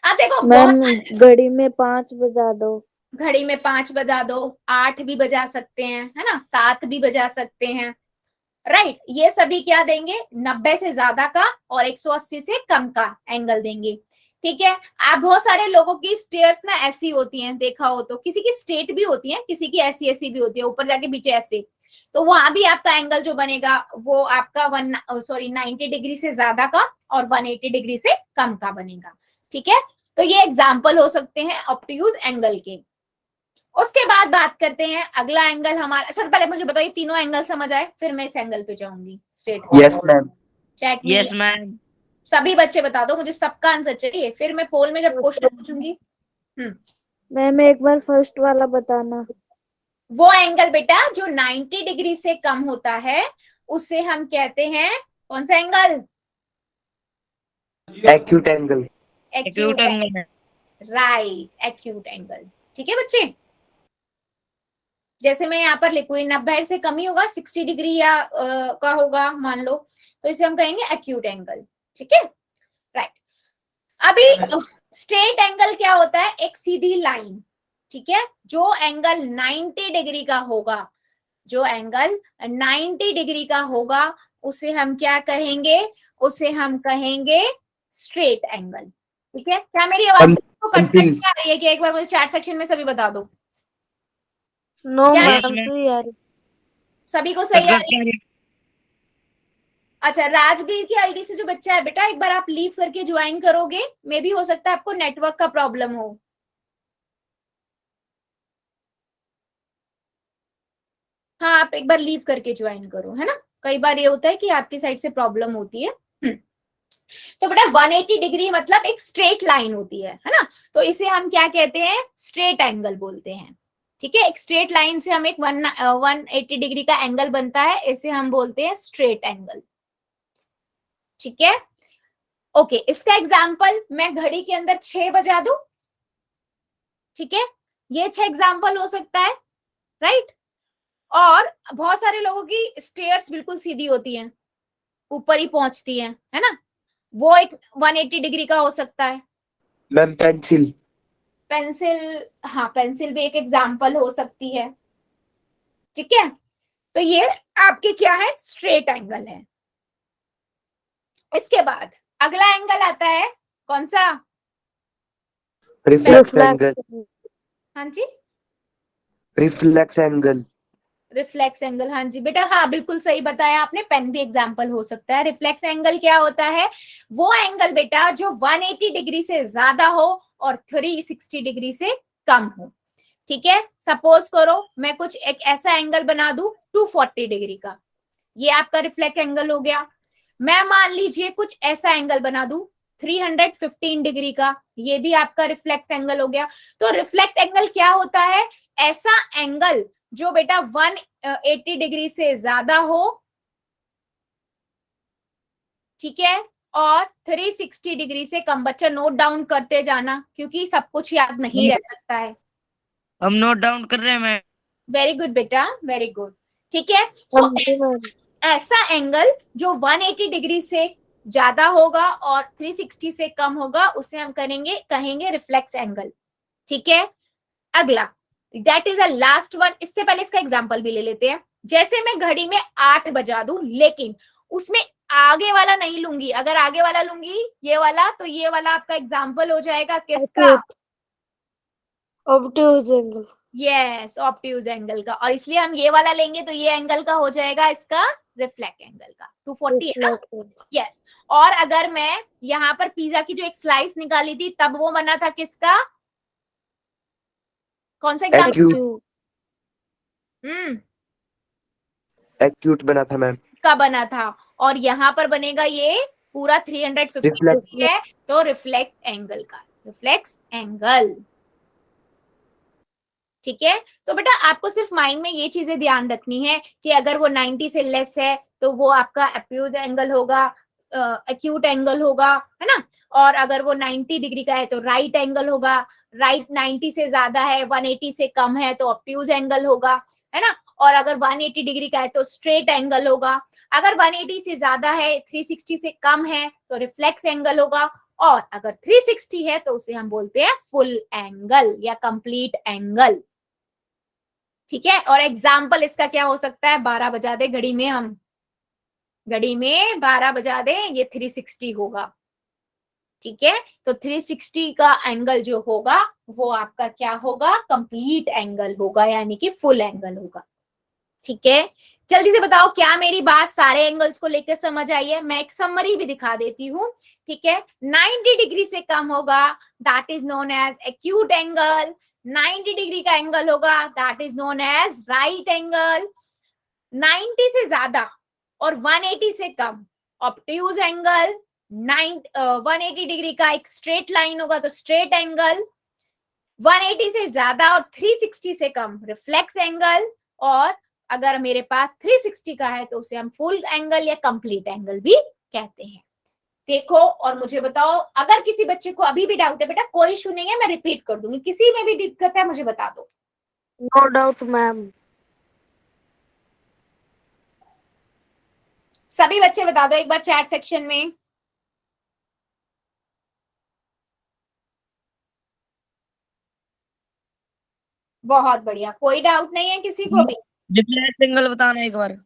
अब देखो मैम घड़ी में 5 बजा दो। घड़ी में 5 बजा दो, 8 भी बजा सकते हैं, है ना, 7 भी बजा सकते हैं, राइट। ये सभी क्या देंगे, 90 से ज्यादा का और 180 से कम का एंगल देंगे। ठीक है, आप बहुत सारे लोगों की स्टेयर्स ना ऐसी होती हैं, देखा हो तो, किसी की स्ट्रेट भी होती है, किसी की ऐसी ऐसी भी होती है, ऊपर जाके पीछे ऐसे। तो वहां भी आपका एंगल जो बनेगा वो आपका 90 डिग्री से ज्यादा का और 180 डिग्री से कम का बनेगा। ठीक है, तो ये एग्जाम्पल हो सकते हैं ऑब्ट्यूज एंगल के। उसके बाद बात करते हैं अगला एंगल हमारा। सर पहले मुझे बताओ ये तीनों एंगल समझ आए, फिर मैं इस एंगल पे जाऊंगी स्ट्रेट। Yes ma'am. चैट में यस मैम। सभी बच्चे बता दो, मुझे सबका आंसर चाहिए, फिर मैं पोल में जब क्वेश्चन पूछूंगी। मैम एक बार फर्स्ट वाला बताना। वो एंगल बेटा जो 90 डिग्री से कम होता है उसे हम कहते हैं कौन सा angle? Acute angle. Acute angle. Right, acute angle. ठीक है बच्चे, जैसे मैं यहाँ पर लिखूँ 90 से कम ही होगा, 60 डिग्री या का होगा मान लो, तो इसे हम कहेंगे एक्यूट एंगल। ठीक है, राइट। अभी स्ट्रेट एंगल क्या होता है, एक सीधी लाइन। ठीक है, जो एंगल 90 डिग्री का होगा, जो एंगल 90 डिग्री का होगा उसे हम क्या कहेंगे, उसे हम कहेंगे स्ट्रेट एंगल। ठीक है, क्या मेरी आवाज को कट आ रही है कि एक बार मुझे चैट सेक्शन में सभी बता दो। नो क्या मैम सही आ रही। सभी को सही आ रही है? अच्छा, राजवीर की आईडी से जो बच्चा है बेटा, एक बार आप लीव करके ज्वाइन करोगे, मे भी हो सकता है आपको नेटवर्क का प्रॉब्लम हो। हाँ, आप एक बार लीव करके ज्वाइन करो, है ना, कई बार ये होता है कि आपकी साइड से प्रॉब्लम होती है। तो बेटा 180 डिग्री मतलब एक स्ट्रेट लाइन होती है ना, तो इसे हम क्या कहते हैं, स्ट्रेट एंगल बोलते हैं। ठीक है, एक स्ट्रेट लाइन से हम एक 180 डिग्री का एंगल बनता है, इसे हम बोलते हैं स्ट्रेट एंगल। ठीक है, ओके। इसका एग्जाम्पल मैं घड़ी के अंदर 6 बजा दूं। ठीक है, ये 6 एग्जाम्पल हो सकता है, राइट। और बहुत सारे लोगों की स्टेयर्स बिल्कुल सीधी होती हैं, ऊपर ही पहुंचती हैं, है ना, वो एक 180 डिग्री का हो सकता है। Ma'am pencil. पेंसिल, हाँ पेंसिल भी एक एग्जाम्पल हो सकती है। ठीक है, तो ये आपके क्या है, स्ट्रेट एंगल है। इसके बाद अगला एंगल आता है कौन सा, रिफ्लेक्स एंगल। हाँ जी, रिफ्लेक्स एंगल। रिफ्लेक्स एंगल, हाँ जी बेटा, हाँ बिल्कुल सही बताया आपने, पेन भी एग्जाम्पल हो सकता है। रिफ्लेक्स एंगल क्या होता है, वो एंगल बेटा जो 180 डिग्री से ज्यादा हो और 360 डिग्री से कम हो। ठीक है, सपोज करो मैं कुछ एक ऐसा एंगल बना दूं 240 डिग्री का, ये आपका रिफ्लेक्ट एंगल हो गया। मैं मान लीजिए कुछ ऐसा एंगल बना दूं 315 डिग्री का, ये भी आपका रिफ्लेक्ट एंगल हो गया। तो रिफ्लेक्ट एंगल क्या होता है? ऐसा एंगल जो बेटा 180 डिग्री से ज्यादा हो, ठीक है, और 360 डिग्री से कम। बच्चा नोट डाउन करते जाना क्योंकि सब कुछ याद नहीं रह सकता है। हम नोट डाउन कर रहे हैं मैम। वेरी गुड बेटा, वेरी गुड। ठीक है, सो जी मैम। ऐसा एंगल जो 180 डिग्री से ज्यादा होगा और 360 से कम होगा उसे हम कहेंगे रिफ्लेक्स एंगल। ठीक है, अगला, that is a last one. इससे पहले इसका एग्जांपल भी ले लेते हैं। जैसे मैं घड़ी में 8 बजा दूं, लेकिन उसमें आगे वाला नहीं लूंगी। अगर आगे वाला लूंगी ये वाला, तो ये वाला आपका एग्जांपल हो जाएगा किसका? Obtuse angle. Yes, obtuse angle का। और इसलिए हम ये वाला लेंगे तो ये एंगल का हो जाएगा इसका रिफ्लेक्ट एंगल का। 240 है ना? यस। और अगर मैं यहाँ पर पिज्जा की जो एक स्लाइस निकाली थी तब वो बना था किसका? कौन सा एग्जाम्पल? एक्यूट एक्यूट बना था मैम। का बना था। और यहाँ पर बनेगा ये पूरा 350 रिफ्लेक्ट। डिग्री है, तो रिफ्लेक्ट एंगल का, रिफ्लेक्स एंगल। ठीक है, तो बेटा आपको सिर्फ माइंड में ये चीजें ध्यान रखनी है कि अगर वो 90 से लेस है तो वो आपका एक्यूट एंगल होगा, एक्यूट एंगल होगा, है ना। और अगर वो 90 डिग्री का है तो राइट एंगल होगा। राइट 90 से ज्यादा है, 180 से कम है तो ऑब्ट्यूज एंगल होगा, है ना। और अगर 180 डिग्री का है तो स्ट्रेट एंगल होगा। अगर 180 से ज्यादा है, 360 से कम है तो रिफ्लेक्स एंगल होगा। और अगर 360 है तो उसे हम बोलते हैं फुल एंगल या कंप्लीट एंगल। ठीक है, और एग्जाम्पल इसका क्या हो सकता है? 12 बजा दे घड़ी में, हम घड़ी में 12 बजा दे, ये 360 होगा। ठीक है, तो 360 का एंगल जो होगा वो आपका क्या होगा? कंप्लीट एंगल होगा, यानी कि फुल एंगल होगा। ठीक है, जल्दी से बताओ क्या मेरी बात सारे एंगल्स को लेकर समझ आई है? मैं एक समरी भी दिखा देती हूँ। ठीक है, 90 डिग्री से कम होगा, that is known as acute angle. 90 degree का एंगल होगा, that is known as right angle. 90 से ज्यादा और 180 से कम, ऑब्ट्यूज एंगल। 180 डिग्री का एक स्ट्रेट लाइन होगा तो स्ट्रेट एंगल। 180 से ज्यादा और 360 से कम, रिफ्लेक्स एंगल। और अगर मेरे पास 360 का है तो उसे हम फुल एंगल या कंप्लीट एंगल भी कहते हैं। देखो और मुझे बताओ, अगर किसी बच्चे को अभी भी डाउट है बेटा, कोई इशू नहीं है, मैं रिपीट कर दूंगी। किसी में भी दिक्कत है मुझे बता दो। No doubt ma'am. सभी बच्चे बता दो एक बार चैट सेक्शन में। बहुत बढ़िया, कोई डाउट नहीं है किसी को भी। रिफ्लेक्ट एंगल बताना एक बार।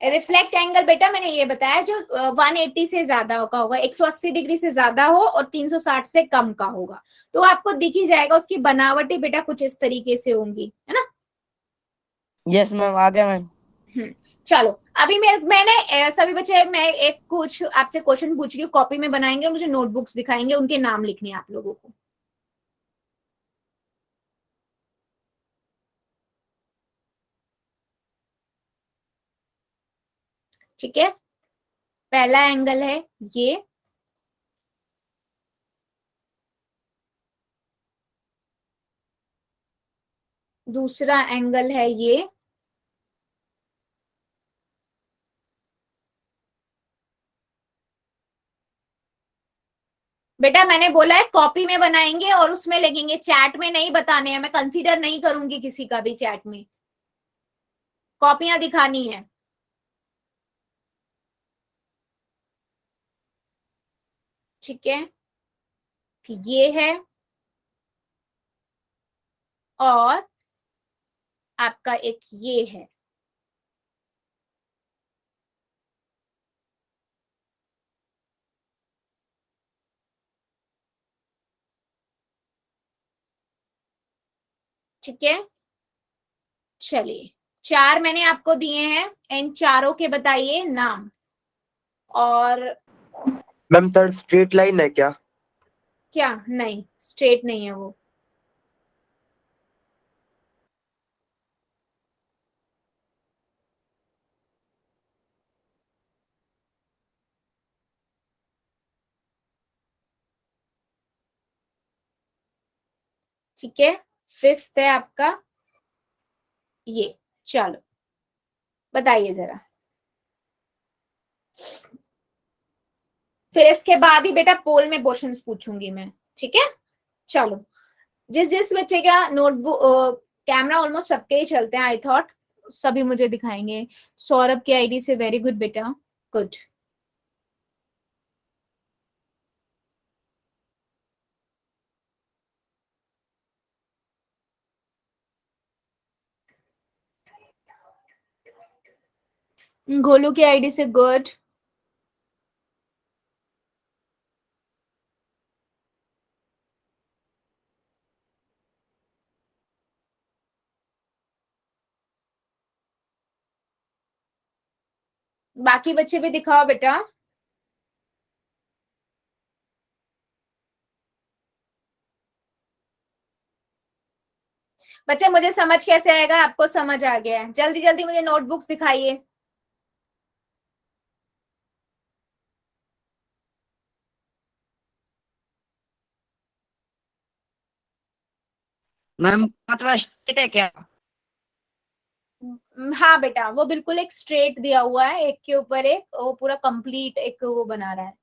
रिफ्लेक्ट एंगल बेटा मैंने ये बताया जो 180 से ज्यादा का होगा, 180 डिग्री से ज्यादा हो और 360 से कम का होगा। तो आपको दिख ही जाएगा, उसकी बनावटी बेटा कुछ इस तरीके से होंगी, है ना। यस मैम, आ गया मैम। चलो अभी मैंने सभी बच्चे, मैं एक कुछ आपसे क्वेश्चन पूछ रही हूँ, कॉपी में बनाएंगे, मुझे नोटबुक्स दिखाएंगे, उनके नाम लिखने हैं आप लोगों को। ठीक है, पहला एंगल है ये, दूसरा एंगल है ये, बेटा मैंने बोला है कॉपी में बनाएंगे और उसमें लिखेंगे, चैट में नहीं बताने हैं, मैं कंसीडर नहीं करूंगी किसी का भी चैट में, कॉपियां दिखानी है। ठीक है, ये है और आपका एक ये है। ठीक है, चलिए चार मैंने आपको दिए हैं, इन चारों के बताइए नाम। और मैम थर्ड स्ट्रेट लाइन है क्या? क्या? नहीं, स्ट्रेट नहीं है वो। ठीक है, फिफ्थ है आपका ये। चलो बताइए जरा, फिर इसके बाद ही बेटा पोल में क्वेश्चंस पूछूंगी मैं, ठीक है। चलो, जिस जिस बच्चे का नोटबुक कैमरा ऑलमोस्ट सबके ही चलते हैं, आई थॉट सभी मुझे दिखाएंगे। सौरभ की आईडी से, वेरी गुड बेटा, गुड। गोलू की आईडी से, गुड। बाकी बच्चे भी दिखाओ बेटा। बच्चे मुझे समझ कैसे आएगा, आपको समझ आ गया है? जल्दी जल्दी मुझे नोटबुक्स दिखाइए। मैम 5वां स्टेट है क्या? हाँ बेटा, वो बिल्कुल एक स्ट्रेट दिया हुआ है, एक के ऊपर एक, वो पूरा कंप्लीट एक वो बना रहा है।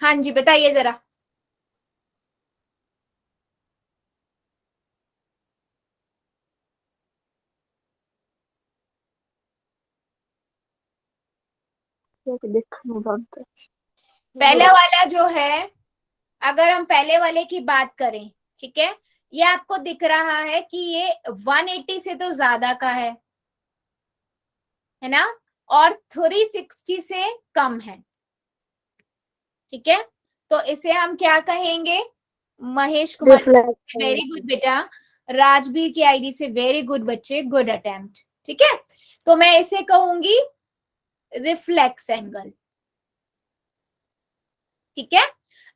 हाँ जी, बताइए जरा। देखना पड़ता है। पहला वाला जो है, अगर हम पहले वाले की बात करें, ठीक है, ये आपको दिख रहा है कि ये 180 से तो ज्यादा का है ना, और 360 से कम है, ठीक है। तो इसे हम क्या कहेंगे? Mahesh Kumar, reflect very good बेटा। राजवीर की आईडी से, वेरी गुड बच्चे, गुड अटेम्प्ट, ठीक है। तो मैं इसे कहूंगी रिफ्लेक्स एंगल, ठीक है।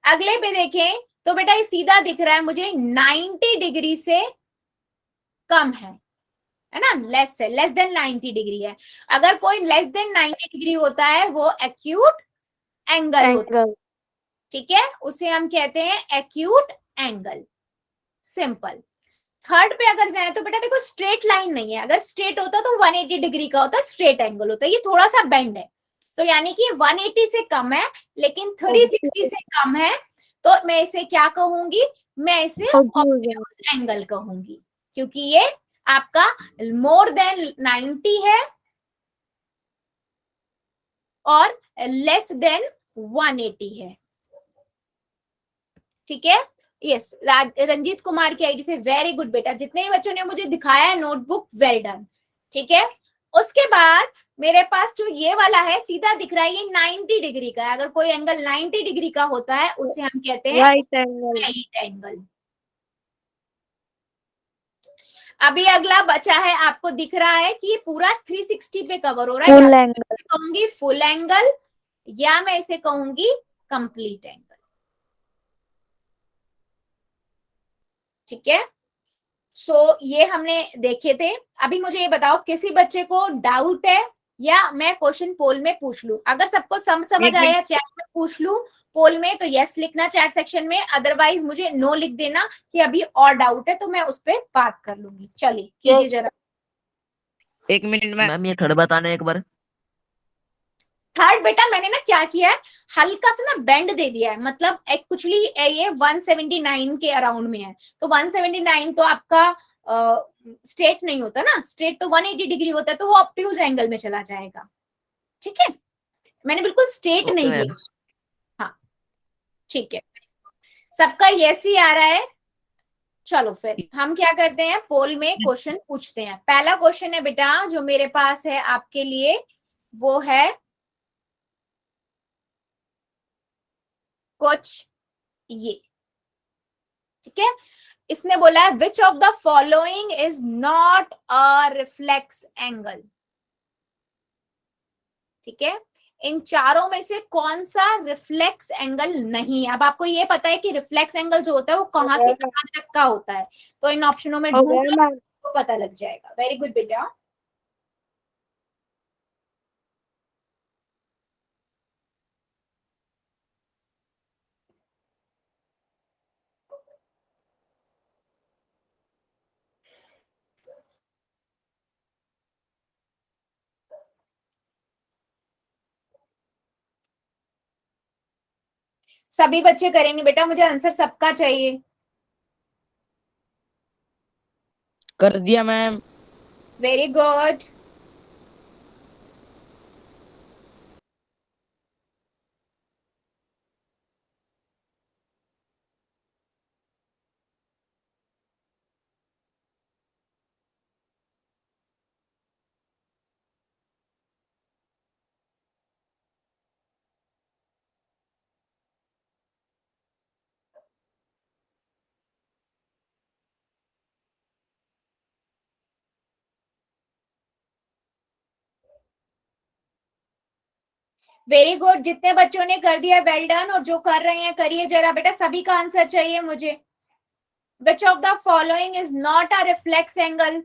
अगले पे देखें तो बेटा ये सीधा दिख रहा है मुझे 90 डिग्री से कम है ना, लेस है, लेस देन 90 डिग्री है। अगर कोई लेस देन 90 डिग्री होता है वो एक्यूट एंगल होता है, एंगल। ठीक है, उसे हम कहते हैं एक्यूट एंगल, सिंपल। थर्ड पे अगर जाए तो बेटा देखो स्ट्रेट लाइन नहीं है, अगर स्ट्रेट होता तो 180 डिग्री का होता, स्ट्रेट एंगल होता, ये थोड़ा सा बेंड है, तो यानी कि 180 से कम है लेकिन 360 से कम है, तो मैं इसे क्या कहूंगी? मैं इसे ऑब्ट्यूज एंगल कहूंगी, क्योंकि ये आपका मोर देन 90 है और लेस देन 180 है, ठीक है। यस, रंजीत कुमार की आईडी से, वेरी गुड बेटा। जितने ही बच्चों ने मुझे दिखाया है नोटबुक, वेल डन, ठीक है। उसके बाद मेरे पास जो ये वाला है सीधा दिख रहा है, ये 90 डिग्री का है, अगर कोई एंगल 90 डिग्री का होता है उसे हम कहते हैं राइट एंगल। Right angle. अभी अगला बचा है, आपको दिख रहा है कि ये पूरा 360 पे कवर हो रहा है, फुल या एंगल। कहूंगी फुल एंगल, या मैं इसे कहूंगी कंप्लीट एंगल, ठीक है। सो ये हमने देखे थे। अभी मुझे ये बताओ, किसी बच्चे को डाउट है या मैं क्वेश्चन पोल में पूछ लूं? अगर सबको समझ एक मिनट। आया चैट में पूछ लूं पोल में तो यस लिखना चैट सेक्शन में, अदरवाइज मुझे नो लिख देना कि अभी और डाउट है, तो मैं उस पर बात कर लूंगी। चलिए कीजिए जरा। 1 मिनट में मैम ये थर्ड बताना एक बार। थर्ड बेटा मैंने ना क्या किया है, हल्का सा ना बेंड दे दिया है, मतलब एक कुचली ये 179 के अराउंड में है, तो 179 तो आपका स्ट्रेट नहीं होता ना, स्ट्रेट तो 180 डिग्री होता है, तो वो ऑब्ट्यूज एंगल में चला जाएगा, ठीक है। मैंने बिल्कुल स्ट्रेट ओके नहीं मैम। दिया। हाँ ठीक है, सबका यस ही आ रहा है। चलो फिर हम क्या करते हैं, पोल में क्वेश्चन पूछते हैं। पहला क्वेश्चन है बेटा जो मेरे पास है आपके लिए, वो है कुछ ये, ठीक है। इसने बोला है which of the following is not a reflex angle, ठीक है। इन चारों में से कौन सा रिफ्लेक्स एंगल नहीं है? अब आपको ये पता है कि रिफ्लेक्स एंगल जो होता है वो कहां से कहां तक का होता है, तो इन ऑप्शनों में हो ढूंढ गया लो मैम। तो पता लग जाएगा। वेरी गुड बेटा। सभी बच्चे करेंगे बेटा, मुझे आंसर सबका चाहिए। कर दिया ma'am. Very good. Very good, जितने बच्चों ने कर दिया वेल डन, और जो कर रहे हैं करिए जरा बेटा, सभी का आंसर चाहिए मुझे। Which of the following is not a reflex angle?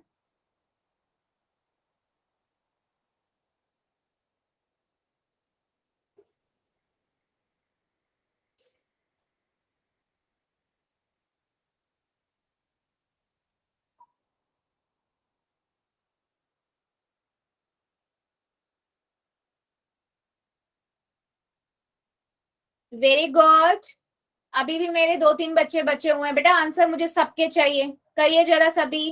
Very good. अभी भी मेरे 2-3 बच्चे बचे हुए हैं बेटा, आंसर मुझे सबके चाहिए, करिए जरा सभी।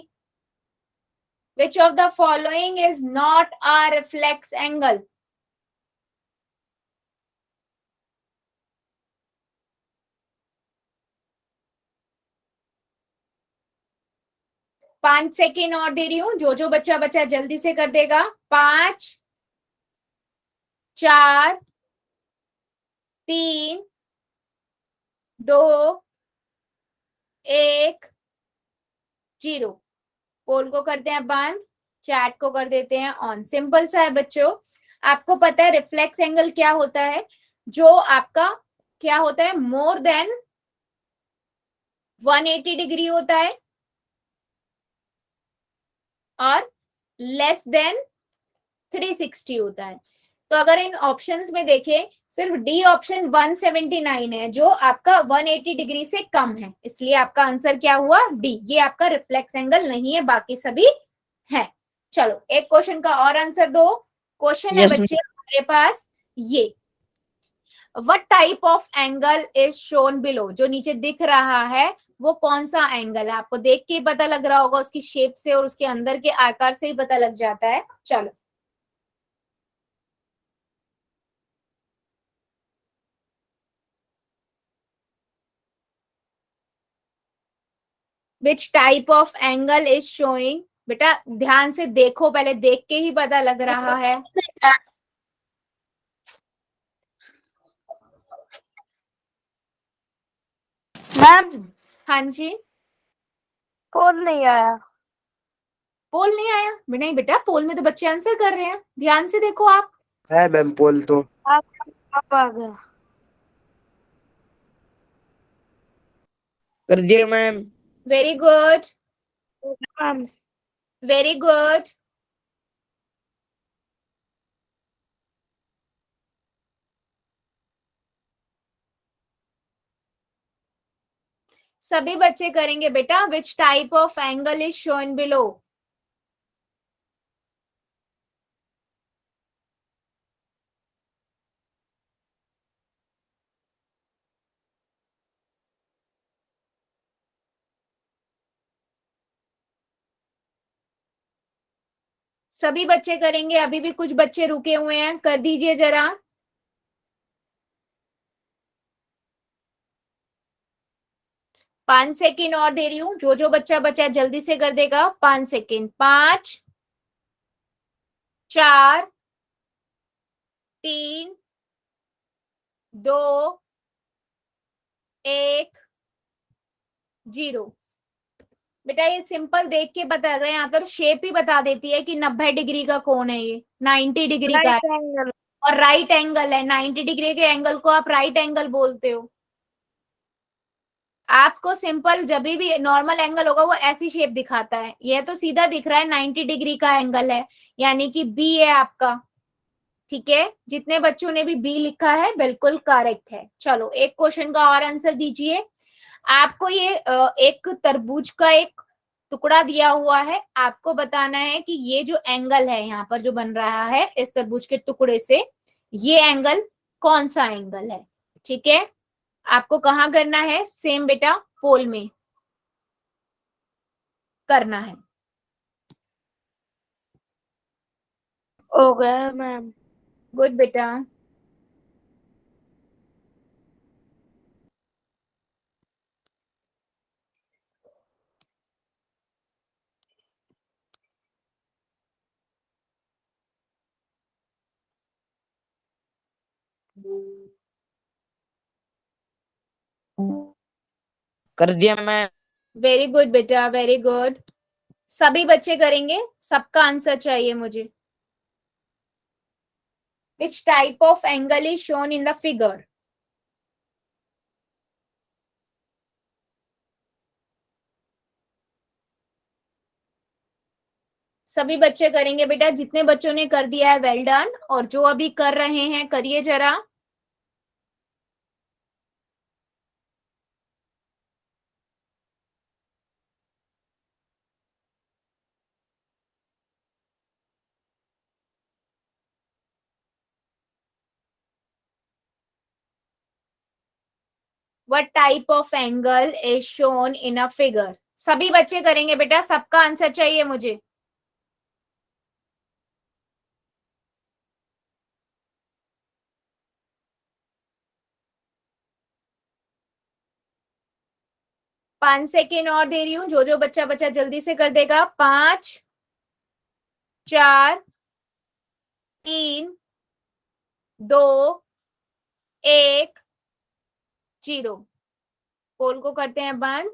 Which of the following is not a reflex angle? पांच सेकेंड और दे रही हूं, जो जो बच्चा बच्चा जल्दी से कर देगा। 5, 4, 3, 2, 1, 0। पोल को करते हैं बंद, चैट को कर देते हैं ऑन। सिंपल सा है बच्चों। आपको पता है रिफ्लेक्स एंगल क्या होता है? जो आपका क्या होता है, मोर देन 180 डिग्री होता है और लेस देन 360 होता है। तो अगर इन ऑप्शंस में देखें, सिर्फ डी ऑप्शन 179 है जो आपका 180 डिग्री से कम है, इसलिए आपका आंसर क्या हुआ? डी। ये आपका रिफ्लेक्स एंगल नहीं है, बाकी सभी है। चलो एक क्वेश्चन का और आंसर दो। क्वेश्चन है Yes, बच्चे हमारे पास ये, what type of angle is shown below? जो नीचे दिख रहा है वो कौन सा एंगल है? आपको देख के ही पता लग रहा होगा, उसकी शेप से और उसके अंदर के आकार से ही पता लग जाता है। चलो which type of angle is showing? बेटा ध्यान से देखो, पहले देख के ही पता लग रहा है। मैम हाँ जी। पोल नहीं आया। पोल नहीं आया? नहीं बेटा, पोल में तो बच्चे आंसर कर रहे हैं, ध्यान से देखो आप। है मैम पोल तो। आप आ गया। कर दिया ma'am. Very good, ma'am very good. सभी बच्चे करेंगे बेटा। Which type of angle is shown below? सभी बच्चे करेंगे, अभी भी कुछ बच्चे रुके हुए हैं, कर दीजिए जरा। 5 सेकेंड और दे रही हूँ, जो जो बच्चा बच्चा जल्दी से कर देगा। 5 सेकेंड। 5, 4, 3, 2, 1, 0। बेटा ये सिंपल देख के बता रहे हैं, यहाँ पर शेप ही बता देती है कि 90 डिग्री का कौन है, ये 90 डिग्री का है राइट एंगल। और राइट एंगल है। 90 डिग्री के एंगल को आप राइट एंगल बोलते हो। आपको सिंपल जब भी नॉर्मल एंगल होगा वो ऐसी शेप दिखाता है, ये तो सीधा दिख रहा है 90 डिग्री का एंगल है, यानी कि बी है आपका। ठीक है, जितने बच्चों ने भी बी लिखा है बिल्कुल करेक्ट है। चलो एक क्वेश्चन का और आंसर दीजिए। आपको ये एक तरबूज का एक टुकड़ा दिया हुआ है, आपको बताना है कि ये जो एंगल है यहाँ पर जो बन रहा है इस तरबूज के टुकड़े से, ये एंगल कौन सा एंगल है। ठीक है, आपको कहाँ करना है? सेम बेटा, पोल में करना है। हो गया मैम। गुड बेटा। कर दिया मैं। वेरी गुड बेटा, वेरी गुड। सभी बच्चे करेंगे, सबका आंसर चाहिए मुझे। Which type of angle is shown in the figure? सभी बच्चे करेंगे बेटा, जितने बच्चों ने कर दिया है वेल डन, और जो अभी कर रहे हैं करिए जरा। What type of angle is shown in a figure? सभी बच्चे करेंगे बेटा, सबका आंसर चाहिए मुझे। पांच सेकेंड और दे रही हूँ, जो बच्चा बच्चा जल्दी से कर देगा। 5 4 3 2 1 0। पोल को करते हैं बंद,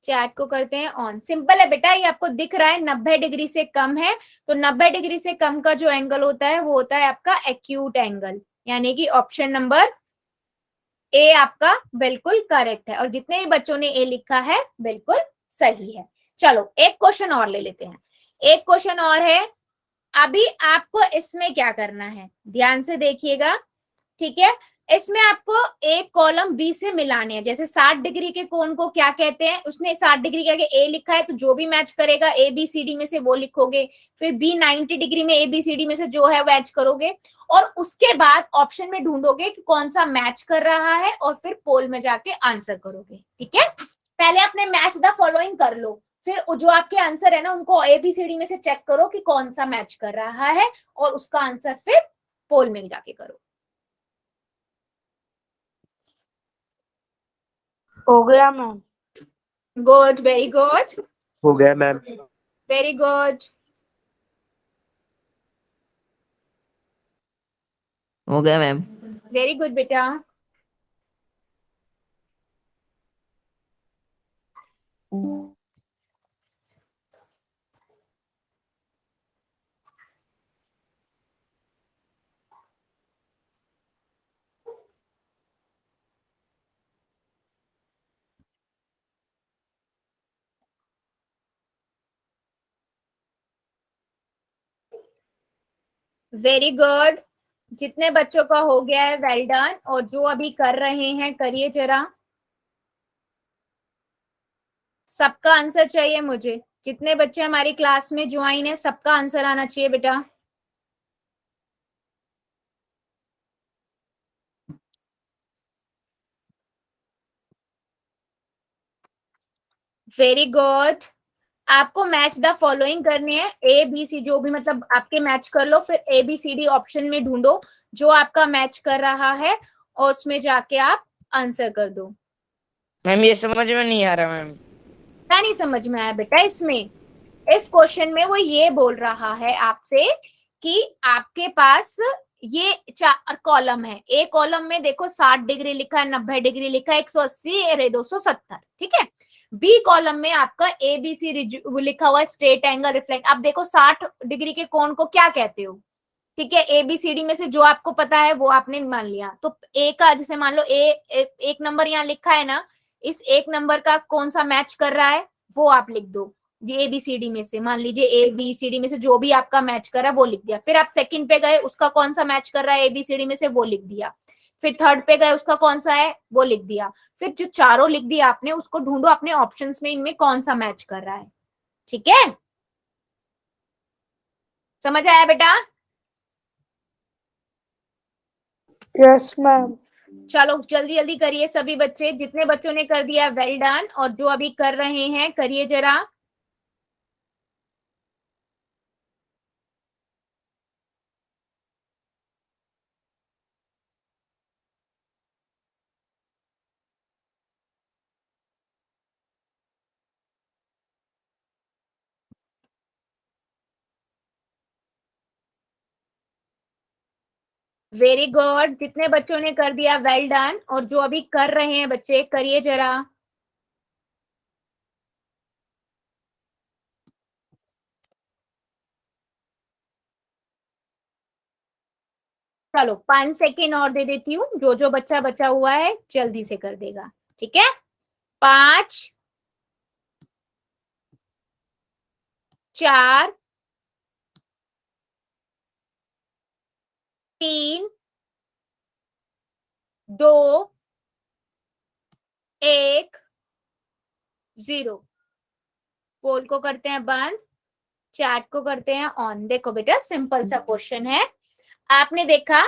चैट को करते हैं ऑन। सिंपल है बेटा, ये आपको दिख रहा है 90 डिग्री से कम है, तो 90 डिग्री से कम का जो एंगल होता है वो होता है आपका एक्यूट एंगल, यानी कि ऑप्शन नंबर ए आपका बिल्कुल करेक्ट है, और जितने भी बच्चों ने ए लिखा है बिल्कुल सही है। चलो एक क्वेश्चन और ले लेते हैं, एक क्वेश्चन और है। अभी आपको इसमें क्या करना है, ध्यान से देखिएगा, ठीक है। इसमें आपको एक कॉलम बी से मिलाने हैं। जैसे 60 डिग्री के कोण को क्या कहते हैं, उसने 60 डिग्री के आगे ए लिखा है, तो जो भी मैच करेगा ए बी सी डी में से वो लिखोगे। फिर बी 90 डिग्री में ए बी सी डी में से जो है मैच करोगे, और उसके बाद ऑप्शन में ढूंढोगे कि कौन सा मैच कर रहा है, और फिर पोल में जाके आंसर करोगे, ठीक है। पहले अपने मैच द फॉलोइंग कर लो, फिर जो आपके आंसर है ना उनको एबीसीडी में से चेक करो कि कौन सा मैच कर रहा है, और उसका आंसर फिर पोल में जाके करो। हो गया मैम। गुड, वेरी गुड, हो गया मैम। Very good. हो गया मैम। वेरी गुड बेटा। वेरी गुड, जितने बच्चों का हो गया है वेल डन, और जो अभी कर रहे हैं करिए जरा। सबका आंसर चाहिए मुझे, जितने बच्चे हमारी क्लास में ज्वाइन है सबका आंसर आना चाहिए बेटा। Very good. आपको मैच द फॉलोइंग करने हैं, ए बी सी जो भी मतलब आपके मैच कर लो, फिर A B C D option में ढूंढो जो आपका मैच कर रहा है, और उसमें जाके आप आंसर कर दो। मैम ये समझ में नहीं आ रहा मैम। क्या नहीं समझ में आया बेटा? इसमें इस क्वेश्चन में वो ये बोल रहा है आपसे कि आपके पास ये 4 कॉलम है। ए कॉलम में देखो 60 डिग्री लिखा है, 90 डिग्री लिखा है, 180 और 270, ठीक है। बी कॉलम में आपका ए बी सी लिखा हुआ है, स्ट्रेट एंगल, रिफ्लेक्ट। आप देखो 60 डिग्री के कोण को क्या कहते हो, ठीक है। ए बी सी डी में से जो आपको पता है वो आपने मान लिया, तो ए का जैसे मान लो एक नंबर यहाँ लिखा है ना, इस एक नंबर का कौन सा मैच कर रहा है वो आप लिख दो। ए बी सी डी में से मान लीजिए ए बी सी डी में से जो भी आपका मैच कर रहा है वो लिख दिया। फिर आप सेकंड पे गए, उसका कौन सा मैच कर रहा है ए बी सी डी में से वो लिख दिया। फिर थर्ड पे गए, उसका कौन सा है वो लिख दिया। फिर जो चारों लिख दिया आपने, उसको ढूंढो अपने ऑप्शंस में इनमें कौन सा मैच कर रहा है, ठीक है। समझ आया बेटा? Yes ma'am. चलो जल्दी जल्दी करिए सभी बच्चे, जितने बच्चों ने कर दिया वेल डन, और जो अभी कर रहे हैं करिए जरा। वेरी गुड, जितने बच्चों ने कर दिया वेल डन, और जो अभी कर रहे हैं बच्चे करिए जरा। चलो 5 सेकेंड और दे देती हूँ, जो जो बच्चा बचा हुआ है जल्दी से कर देगा, ठीक है। 5, 4, 3, 2, 1, 0। पोल को करते हैं बंद, चैट को करते हैं ऑन। देखो बेटा सिंपल सा क्वेश्चन है, आपने देखा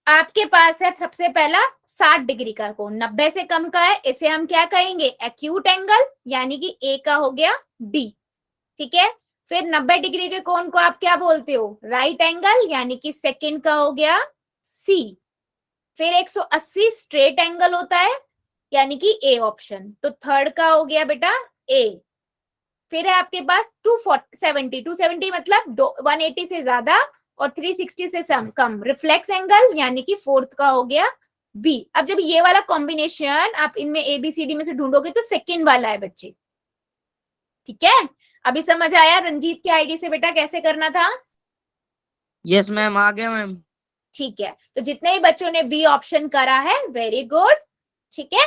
आपके पास है सबसे पहला 60 डिग्री का कोण, 90 से कम का है, इसे हम क्या कहेंगे, एक्यूट एंगल, यानी कि ए का हो गया डी, ठीक है। फिर 90 डिग्री के कोण को आप क्या बोलते हो, राइट एंगल, यानी कि सेकंड का हो गया सी। फिर 180 स्ट्रेट एंगल होता है, यानी कि ए ऑप्शन, तो थर्ड का हो गया बेटा ए। फिर है आपके पास 270 मतलब 180 से ज्यादा और 360 से कम, रिफ्लेक्स एंगल, यानी कि फोर्थ का हो गया बी। अब जब ये वाला कॉम्बिनेशन आप इनमें ABCD में से ढूंढोगे तो सेकंड वाला है बच्चे, ठीक है। अभी समझ आया रंजीत की आईडी से बेटा कैसे करना था? यस मैम, आ गया मैम। ठीक है, तो जितने ही बच्चों ने बी ऑप्शन करा है वेरी गुड, ठीक है।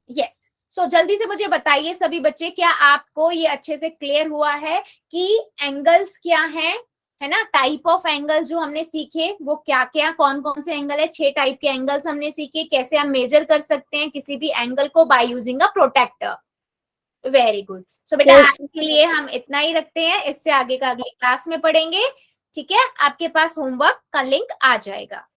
यस, सो जल्दी से मुझे बताइए सभी बच्चे, क्या आपको ये अच्छे से क्लियर हुआ है कि एंगल्स क्या हैं, है ना, टाइप ऑफ एंगल जो हमने सीखे वो क्या क्या, कौन कौन से एंगल है, 6 टाइप के एंगल्स हमने सीखे, कैसे हम मेजर कर सकते हैं किसी भी एंगल को by using a protractor. Very good, so बेटा Yes. आज के लिए हम इतना ही रखते हैं, इससे आगे का अगली क्लास में पढ़ेंगे, ठीक है। आपके पास होमवर्क का लिंक आ जाएगा।